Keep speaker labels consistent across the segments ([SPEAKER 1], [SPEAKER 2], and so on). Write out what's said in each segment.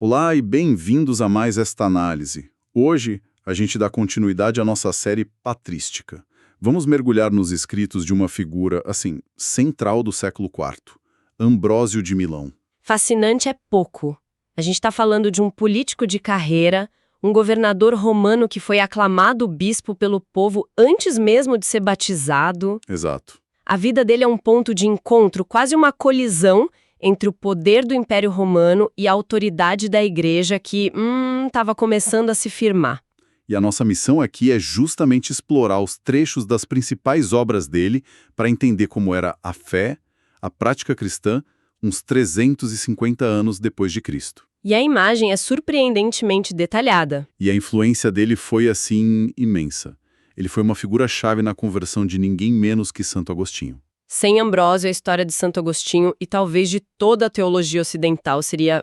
[SPEAKER 1] Olá e bem-vindos a mais esta análise. Hoje, a gente dá continuidade à nossa série patrística. Vamos mergulhar nos escritos de uma figura, assim, central do século IV, Ambrósio de Milão.
[SPEAKER 2] Fascinante é pouco. A gente está falando de um político de carreira, um governador romano que foi aclamado bispo pelo povo antes mesmo de ser batizado.
[SPEAKER 1] Exato.
[SPEAKER 2] A vida dele é um ponto de encontro, quase uma colisão entre o poder do Império Romano e a autoridade da Igreja que, estava começando a se firmar.
[SPEAKER 1] E a nossa missão aqui é justamente explorar os trechos das principais obras dele para entender como era a fé, a prática cristã, uns 350 anos depois de Cristo.
[SPEAKER 2] E a imagem é surpreendentemente detalhada.
[SPEAKER 1] E a influência dele foi, assim, imensa. Ele foi uma figura-chave na conversão de ninguém menos que Santo Agostinho.
[SPEAKER 2] Sem Ambrósio, a história de Santo Agostinho e talvez de toda a teologia ocidental seria,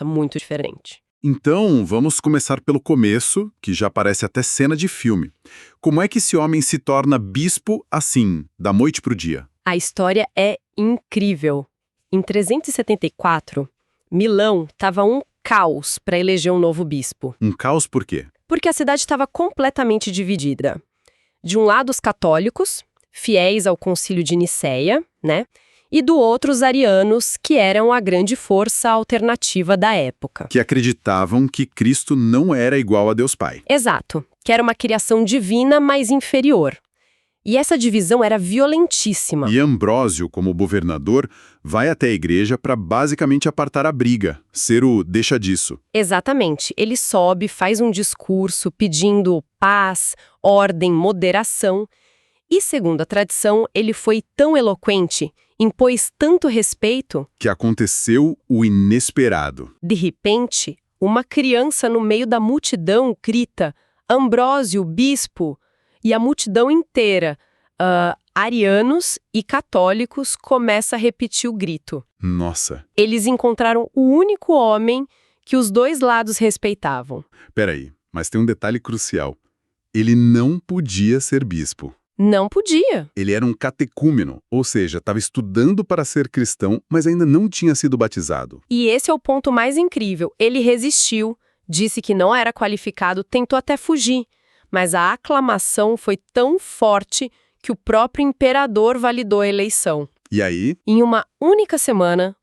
[SPEAKER 2] muito diferente.
[SPEAKER 1] Então, vamos começar pelo começo, que já parece até cena de filme. Como é que esse homem se torna bispo assim, da noite para o dia?
[SPEAKER 2] A história é incrível. Em 374, Milão estava um caos para eleger um novo bispo.
[SPEAKER 1] Um caos por quê?
[SPEAKER 2] Porque a cidade estava completamente dividida. De um lado, os católicos, fiéis ao Concílio de Nicéia, e do outro, os arianos, que eram a grande força alternativa da época.
[SPEAKER 1] Que acreditavam que Cristo não era igual a Deus Pai.
[SPEAKER 2] Exato, que era uma criação divina, mas inferior. E essa divisão era violentíssima.
[SPEAKER 1] E Ambrósio, como governador, vai até a igreja para basicamente apartar a briga, ser o deixa disso.
[SPEAKER 2] Exatamente. Ele sobe, faz um discurso pedindo paz, ordem, moderação. E, segundo a tradição, ele foi tão eloquente, impôs tanto respeito,
[SPEAKER 1] Que aconteceu o inesperado.
[SPEAKER 2] de repente, uma criança no meio da multidão grita: Ambrósio, bispo! E a multidão inteira, arianos e católicos, começa a repetir o grito.
[SPEAKER 1] Nossa.
[SPEAKER 2] Eles encontraram o único homem que os dois lados respeitavam.
[SPEAKER 1] Peraí, mas tem um detalhe crucial. Ele não podia ser bispo.
[SPEAKER 2] Não podia.
[SPEAKER 1] Ele era um catecúmeno, ou seja, estava estudando para ser cristão, mas ainda não tinha sido batizado.
[SPEAKER 2] E esse é o ponto mais incrível. Ele resistiu, disse que não era qualificado, tentou até fugir. Mas a aclamação foi tão forte que o próprio imperador validou a eleição.
[SPEAKER 1] E aí?
[SPEAKER 2] Em uma única semana,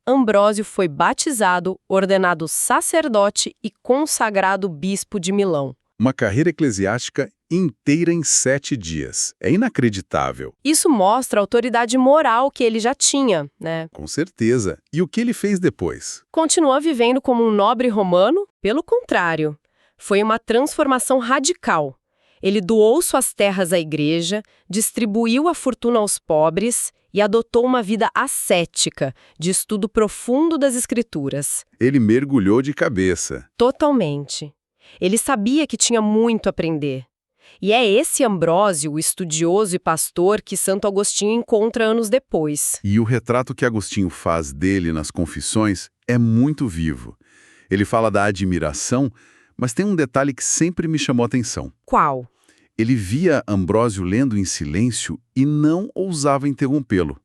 [SPEAKER 2] Ambrósio foi batizado, ordenado sacerdote e consagrado bispo de Milão.
[SPEAKER 1] Uma carreira eclesiástica inteira em 7 dias. É inacreditável.
[SPEAKER 2] Isso mostra a autoridade moral que ele já tinha,
[SPEAKER 1] Com certeza. E o que ele fez depois?
[SPEAKER 2] Continua vivendo como um nobre romano? Pelo contrário. Foi uma transformação radical. Ele doou suas terras à igreja, distribuiu a fortuna aos pobres e adotou uma vida ascética, de estudo profundo das escrituras.
[SPEAKER 1] Ele mergulhou de cabeça.
[SPEAKER 2] Totalmente. Ele sabia que tinha muito a aprender. E é esse Ambrósio, o estudioso e pastor, que Santo Agostinho encontra anos depois.
[SPEAKER 1] E o retrato que Agostinho faz dele nas Confissões é muito vivo. Ele fala da admiração, mas tem um detalhe que sempre me chamou a atenção.
[SPEAKER 2] Qual?
[SPEAKER 1] Ele via Ambrósio lendo em silêncio e não ousava interrompê-lo.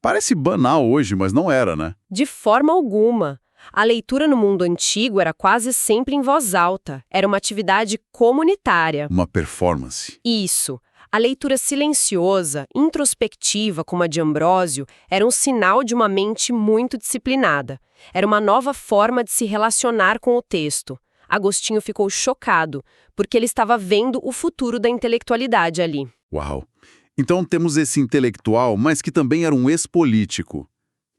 [SPEAKER 1] Parece banal hoje, mas não era, né?
[SPEAKER 2] De forma alguma. A leitura no mundo antigo era quase sempre em voz alta. Era uma atividade comunitária.
[SPEAKER 1] Uma performance.
[SPEAKER 2] Isso. A leitura silenciosa, introspectiva como a de Ambrósio, era um sinal de uma mente muito disciplinada. Era uma nova forma de se relacionar com o texto. Agostinho ficou chocado, porque ele estava vendo o futuro da intelectualidade ali.
[SPEAKER 1] Uau! Então temos esse intelectual, mas que também era um ex-político.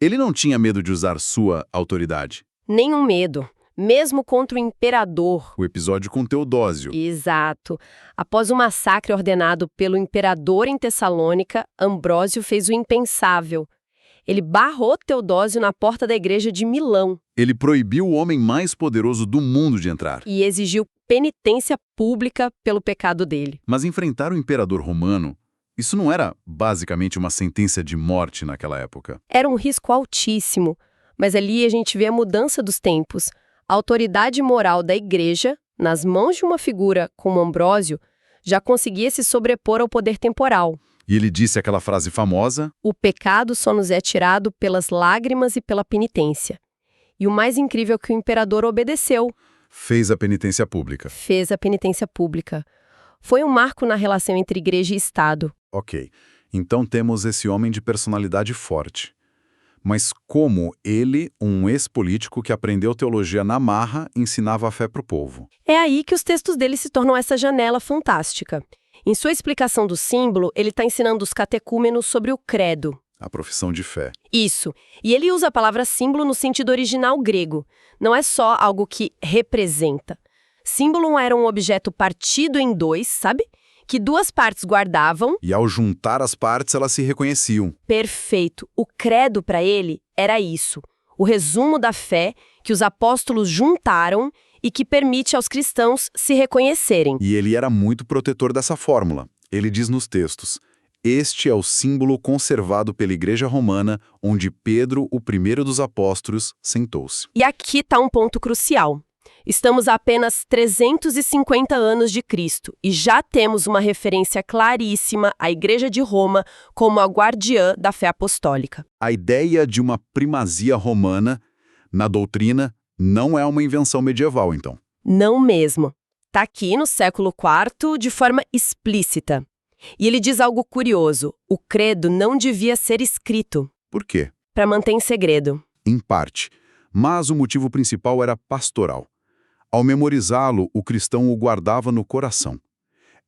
[SPEAKER 1] Ele não tinha medo de usar sua autoridade.
[SPEAKER 2] Nenhum medo, mesmo contra o imperador.
[SPEAKER 1] O episódio com Teodósio.
[SPEAKER 2] Exato. Após o massacre ordenado pelo imperador em Tessalônica, Ambrósio fez o impensável. Ele barrou Teodósio na porta da igreja de Milão.
[SPEAKER 1] Ele proibiu o homem mais poderoso do mundo de entrar.
[SPEAKER 2] E exigiu penitência pública pelo pecado dele.
[SPEAKER 1] Mas enfrentar o imperador romano, isso não era basicamente uma sentença de morte naquela época.
[SPEAKER 2] Era um risco altíssimo, mas ali a gente vê a mudança dos tempos. A autoridade moral da igreja, nas mãos de uma figura como Ambrósio, já conseguia se sobrepor ao poder temporal.
[SPEAKER 1] E ele disse aquela frase famosa:
[SPEAKER 2] O pecado só nos é tirado pelas lágrimas e pela penitência. E o mais incrível é que o imperador obedeceu,
[SPEAKER 1] Fez a penitência pública.
[SPEAKER 2] fez a penitência pública. Foi um marco na relação entre igreja e Estado.
[SPEAKER 1] Ok, então temos esse homem de personalidade forte. Mas como ele, um ex-político que aprendeu teologia na marra, ensinava a fé para o povo?
[SPEAKER 2] É aí que os textos dele se tornam essa janela fantástica. Em sua explicação do símbolo, ele está ensinando os catecúmenos sobre o credo.
[SPEAKER 1] A profissão de fé.
[SPEAKER 2] Isso. E ele usa a palavra símbolo no sentido original grego. Não é só algo que representa. Símbolo era um objeto partido em dois, sabe? Que duas partes guardavam.
[SPEAKER 1] E ao juntar as partes, elas se reconheciam.
[SPEAKER 2] Perfeito. O credo para ele era isso. O resumo da fé que os apóstolos juntaram e que permite aos cristãos se reconhecerem.
[SPEAKER 1] E ele era muito protetor dessa fórmula. Ele diz nos textos: este é o símbolo conservado pela Igreja Romana, onde Pedro, o primeiro dos apóstolos, sentou-se.
[SPEAKER 2] E aqui está um ponto crucial. Estamos a apenas 350 anos de Cristo e já temos uma referência claríssima à Igreja de Roma como a guardiã da fé apostólica.
[SPEAKER 1] A ideia de uma primazia romana na doutrina não é uma invenção medieval, então.
[SPEAKER 2] Não mesmo. Está aqui no século IV de forma explícita. E ele diz algo curioso: o credo não devia ser escrito.
[SPEAKER 1] Por quê?
[SPEAKER 2] Para manter em segredo.
[SPEAKER 1] Em parte. Mas o motivo principal era pastoral. Ao memorizá-lo, o cristão o guardava no coração.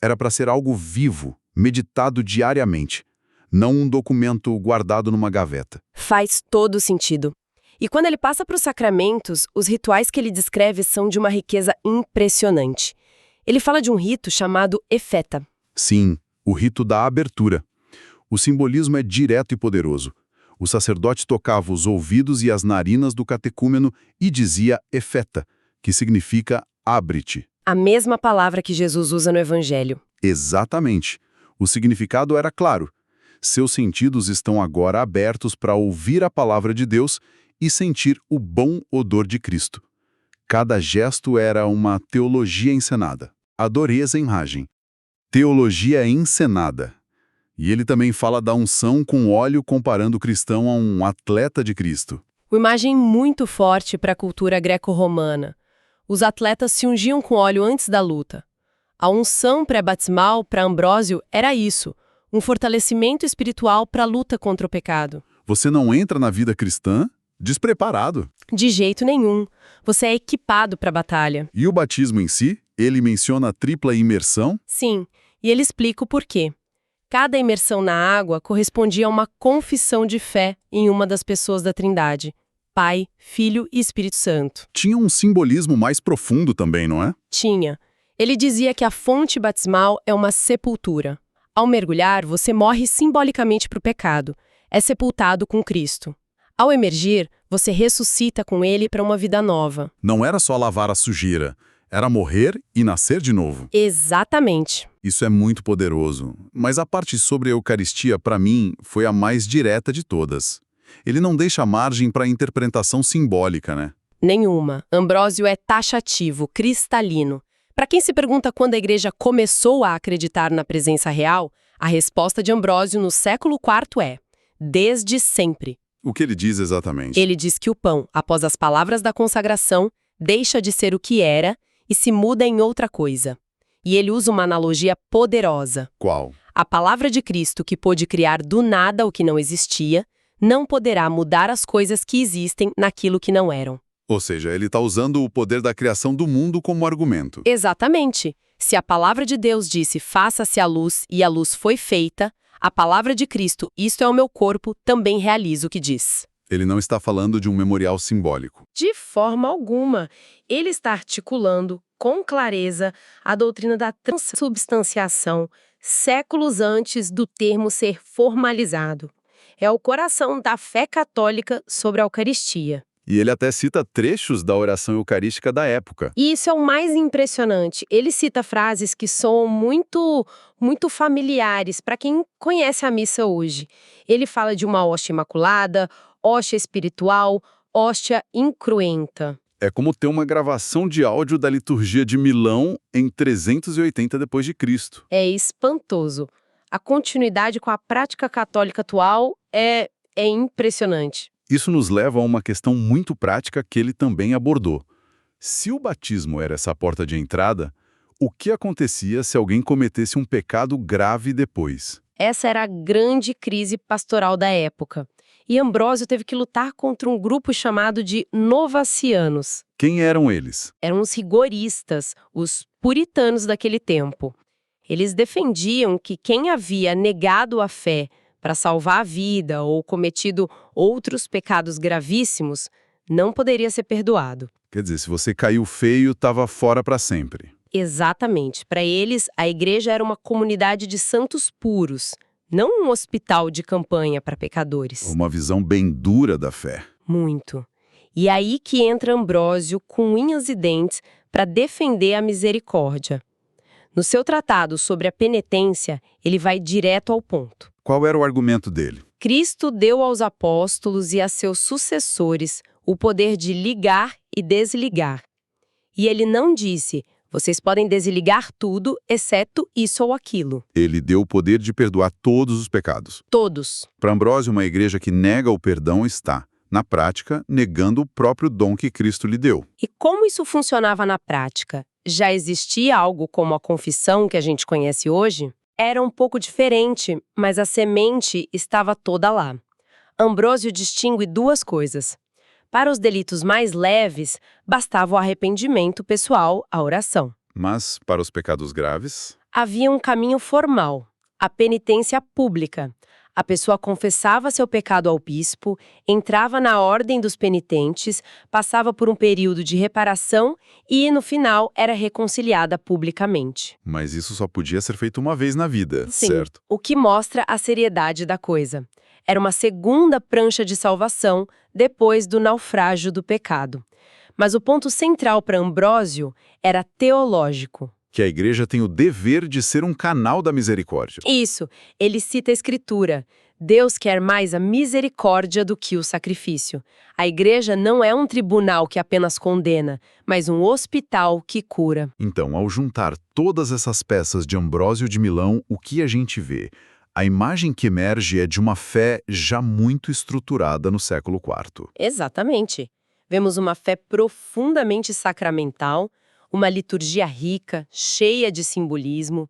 [SPEAKER 1] Era para ser algo vivo, meditado diariamente, não um documento guardado numa gaveta.
[SPEAKER 2] Faz todo sentido. E quando ele passa para os sacramentos, os rituais que ele descreve são de uma riqueza impressionante. Ele fala de um rito chamado efeta.
[SPEAKER 1] Sim, o rito da abertura. O simbolismo é direto e poderoso. O sacerdote tocava os ouvidos e as narinas do catecúmeno e dizia efeta, que significa abre-te.
[SPEAKER 2] A mesma palavra que Jesus usa no Evangelho.
[SPEAKER 1] Exatamente. O significado era claro. Seus sentidos estão agora abertos para ouvir a palavra de Deus e sentir o bom odor de Cristo. Cada gesto era uma teologia encenada. Adorei essa imagem. Teologia encenada. E ele também fala da unção com óleo comparando o cristão a um atleta de Cristo.
[SPEAKER 2] Uma imagem muito forte para a cultura greco-romana. Os atletas se ungiam com óleo antes da luta. A unção pré-batismal para Ambrósio era isso, um fortalecimento espiritual para a luta contra o pecado.
[SPEAKER 1] Você não entra na vida cristã despreparado.
[SPEAKER 2] De jeito nenhum. Você é equipado para a batalha.
[SPEAKER 1] E o batismo em si, ele menciona a tripla imersão?
[SPEAKER 2] Sim, e ele explica o porquê. Cada imersão na água correspondia a uma confissão de fé em uma das pessoas da Trindade: Pai, Filho e Espírito Santo.
[SPEAKER 1] Tinha um simbolismo mais profundo também, não é?
[SPEAKER 2] Tinha. Ele dizia que a fonte batismal é uma sepultura. Ao mergulhar, você morre simbolicamente para o pecado. É sepultado com Cristo. Ao emergir, você ressuscita com ele para uma vida nova.
[SPEAKER 1] Não era só lavar a sujeira, era morrer e nascer de novo.
[SPEAKER 2] Exatamente.
[SPEAKER 1] Isso é muito poderoso. Mas a parte sobre a Eucaristia, para mim, foi a mais direta de todas. Ele não deixa margem para interpretação simbólica, né?
[SPEAKER 2] Nenhuma. Ambrósio é taxativo, cristalino. Para quem se pergunta quando a igreja começou a acreditar na presença real, a resposta de Ambrósio no século IV é: desde sempre.
[SPEAKER 1] O que ele diz exatamente?
[SPEAKER 2] Ele diz que o pão, após as palavras da consagração, deixa de ser o que era e se muda em outra coisa. E ele usa uma analogia poderosa.
[SPEAKER 1] Qual?
[SPEAKER 2] A palavra de Cristo, que pôde criar do nada o que não existia, não poderá mudar as coisas que existem naquilo que não eram.
[SPEAKER 1] Ou seja, ele está usando o poder da criação do mundo como argumento.
[SPEAKER 2] Exatamente. Se a palavra de Deus disse, faça-se a luz, e a luz foi feita, a palavra de Cristo, isto é o meu corpo, também realiza o que diz.
[SPEAKER 1] Ele não está falando de um memorial simbólico.
[SPEAKER 2] De forma alguma. Ele está articulando, com clareza, a doutrina da transubstanciação, séculos antes do termo ser formalizado. É o coração da fé católica sobre a Eucaristia.
[SPEAKER 1] E ele até cita trechos da oração eucarística da época.
[SPEAKER 2] E isso é o mais impressionante. Ele cita frases que são muito familiares para quem conhece a missa hoje. Ele fala de uma hóstia imaculada, hóstia espiritual, hóstia incruenta.
[SPEAKER 1] É como ter uma gravação de áudio da liturgia de Milão em 380 d.C.
[SPEAKER 2] É espantoso. A continuidade com a prática católica atual é impressionante.
[SPEAKER 1] Isso nos leva a uma questão muito prática que ele também abordou. Se o batismo era essa porta de entrada, o que acontecia se alguém cometesse um pecado grave depois?
[SPEAKER 2] Essa era a grande crise pastoral da época. E Ambrósio teve que lutar contra um grupo chamado de novacianos.
[SPEAKER 1] Quem eram eles?
[SPEAKER 2] Eram os rigoristas, os puritanos daquele tempo. Eles defendiam que quem havia negado a fé para salvar a vida ou cometido outros pecados gravíssimos não poderia ser perdoado.
[SPEAKER 1] Quer dizer, se você caiu feio, estava fora para sempre.
[SPEAKER 2] Exatamente. Para eles, a igreja era uma comunidade de santos puros, não um hospital de campanha para pecadores.
[SPEAKER 1] Uma visão bem dura da fé.
[SPEAKER 2] Muito. E aí que entra Ambrósio com unhas e dentes para defender a misericórdia. No seu tratado sobre a penitência, ele vai direto ao ponto.
[SPEAKER 1] Qual era o argumento dele?
[SPEAKER 2] Cristo deu aos apóstolos e a seus sucessores o poder de ligar e desligar. E ele não disse, vocês podem desligar tudo, exceto isso ou aquilo.
[SPEAKER 1] Ele deu o poder de perdoar todos os pecados.
[SPEAKER 2] Todos.
[SPEAKER 1] Para Ambrósio, uma igreja que nega o perdão está, na prática, negando o próprio dom que Cristo lhe deu.
[SPEAKER 2] E como isso funcionava na prática? Já existia algo como a confissão que a gente conhece hoje? Era um pouco diferente, mas a semente estava toda lá. Ambrósio distingue duas coisas. Para os delitos mais leves, bastava o arrependimento pessoal, a oração.
[SPEAKER 1] Mas, para os pecados graves,
[SPEAKER 2] Havia um caminho formal, a penitência pública. A pessoa confessava seu pecado ao bispo, entrava na ordem dos penitentes, passava por um período de reparação e, no final, era reconciliada publicamente.
[SPEAKER 1] mas isso só podia ser feito uma vez na vida,
[SPEAKER 2] Sim,
[SPEAKER 1] certo?
[SPEAKER 2] o que mostra a seriedade da coisa. Era uma segunda prancha de salvação depois do naufrágio do pecado. Mas o ponto central para Ambrósio era teológico.
[SPEAKER 1] Que a igreja tem o dever de ser um canal da misericórdia.
[SPEAKER 2] Isso, ele cita a Escritura. Deus quer mais a misericórdia do que o sacrifício. A igreja não é um tribunal que apenas condena, mas um hospital que cura.
[SPEAKER 1] Então, ao juntar todas essas peças de Ambrósio de Milão, o que a gente vê? A imagem que emerge é de uma fé já muito estruturada no século IV.
[SPEAKER 2] Exatamente. Vemos uma fé profundamente sacramental, uma liturgia rica, cheia de simbolismo,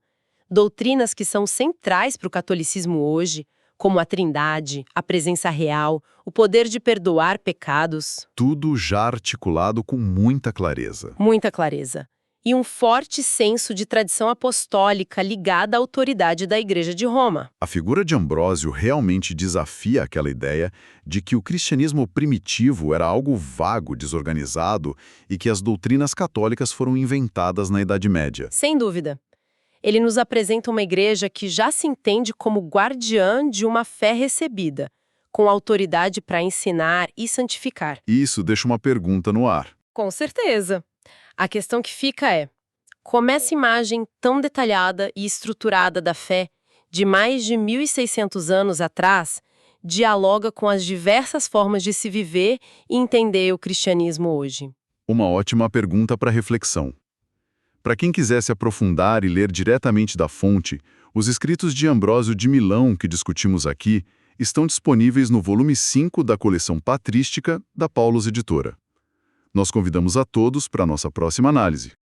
[SPEAKER 2] doutrinas que são centrais para o catolicismo hoje, como a Trindade, a presença real, o poder de perdoar pecados.
[SPEAKER 1] Tudo já articulado com muita clareza.
[SPEAKER 2] Muita clareza. E um forte senso de tradição apostólica ligada à autoridade da Igreja de Roma.
[SPEAKER 1] A figura de Ambrósio realmente desafia aquela ideia de que o cristianismo primitivo era algo vago, desorganizado e que as doutrinas católicas foram inventadas na Idade Média.
[SPEAKER 2] Sem dúvida. Ele nos apresenta uma igreja que já se entende como guardiã de uma fé recebida, com autoridade para ensinar e santificar.
[SPEAKER 1] Isso deixa uma pergunta no ar.
[SPEAKER 2] Com certeza. A questão que fica é, como essa imagem tão detalhada e estruturada da fé, de mais de 1.600 anos atrás, dialoga com as diversas formas de se viver e entender o cristianismo hoje?
[SPEAKER 1] Uma ótima pergunta para reflexão. Para quem quiser se aprofundar e ler diretamente da fonte, os escritos de Ambrósio de Milão que discutimos aqui estão disponíveis no volume 5 da coleção Patrística da Paulus Editora. Nós convidamos a todos para a nossa próxima análise.